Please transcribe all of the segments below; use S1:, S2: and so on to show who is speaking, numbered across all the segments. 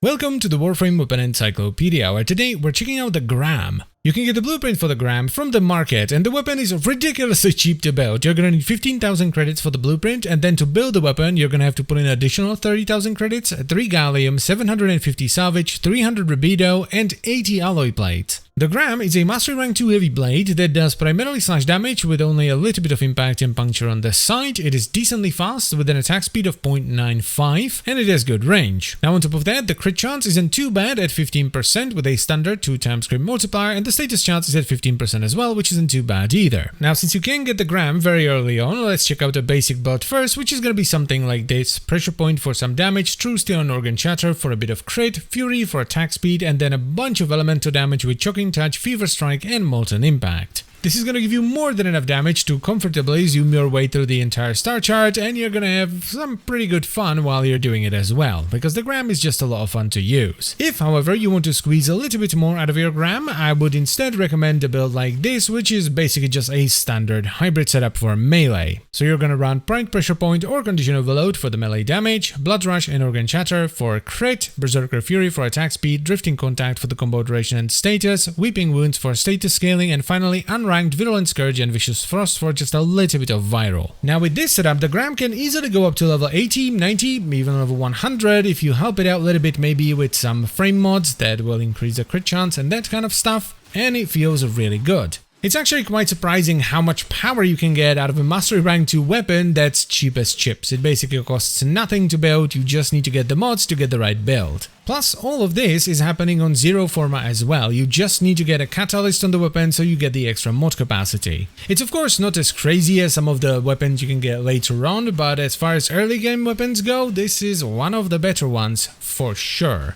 S1: Welcome to the Warframe Weapon Encyclopedia, where today we're checking out the Gram. You can get the blueprint for the Gram from the market, and the weapon is ridiculously cheap to build. You're gonna need 15,000 credits for the blueprint, and then to build the weapon, you're gonna have to put in additional 30,000 credits, 3 gallium, 750 salvage, 300 rubido, and 80 alloy plates. The Gram is a Mastery Rank 2 heavy blade that does primarily slash damage with only a little bit of impact and puncture on the side. It is decently fast with an attack speed of 0.95 and it has good range. Now on top of that, the crit chance isn't too bad at 15% with a standard 2x crit multiplier, and the status chance is at 15% as well, which isn't too bad either. Now since you can get the Gram very early on, let's check out the basic build first, which is going to be something like this: Pressure Point for some damage, True Steel and Organ Chatter for a bit of crit, Fury for attack speed, and then a bunch of elemental damage with Choking Touch, Fever Strike and Molten Impact. This is going to give you more than enough damage to comfortably zoom your way through the entire star chart, and you're going to have some pretty good fun while you're doing it as well, because the Gram is just a lot of fun to use. If, however, you want to squeeze a little bit more out of your Gram, I would instead recommend a build like this, which is basically just a standard hybrid setup for melee. So you're going to run Pride Pressure Point or Condition Overload for the melee damage, Blood Rush and Organ Chatter for crit, Berserker Fury for attack speed, Drifting Contact for the combo duration and status, Weeping Wounds for status scaling, and finally Unranked Virulent Scourge and Vicious Frost for just a little bit of viral. Now with this setup, the Gram can easily go up to level 80, 90, even level 100 if you help it out a little bit, maybe with some frame mods that will increase the crit chance and that kind of stuff, and it feels really good. It's actually quite surprising how much power you can get out of a Mastery Rank 2 weapon that's cheap as chips. It basically costs nothing to build, you just need to get the mods to get the right build. Plus, all of this is happening on Zero Forma as well. You just need to get a catalyst on the weapon so you get the extra mod capacity. It's of course not as crazy as some of the weapons you can get later on, but as far as early game weapons go, this is one of the better ones for sure.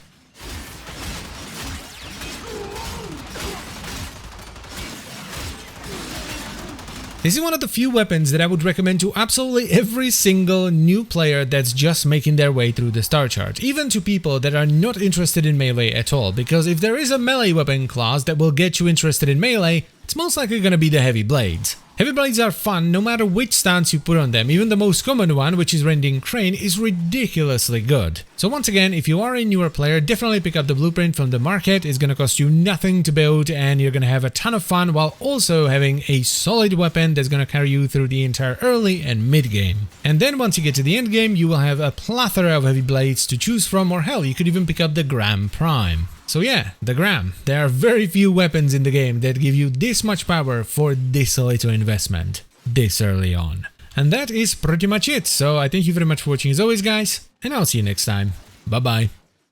S1: This is one of the few weapons that I would recommend to absolutely every single new player that's just making their way through the star chart, even to people that are not interested in melee at all, because if there is a melee weapon class that will get you interested in melee, it's most likely gonna be the heavy blades. Heavy blades are fun no matter which stance you put on them. Even the most common one, which is Rending Crane, is ridiculously good. So once again, if you are a newer player, definitely pick up the blueprint from the market. It's gonna cost you nothing to build and you're gonna have a ton of fun while also having a solid weapon that's gonna carry you through the entire early and mid game. And then once you get to the end game, you will have a plethora of heavy blades to choose from, or hell, you could even pick up the Gram Prime. So yeah, the Gram. There are very few weapons in the game that give you this much power for this little investment, this early on. And that is pretty much it, so I thank you very much for watching as always guys, and I'll see you next time. Bye bye.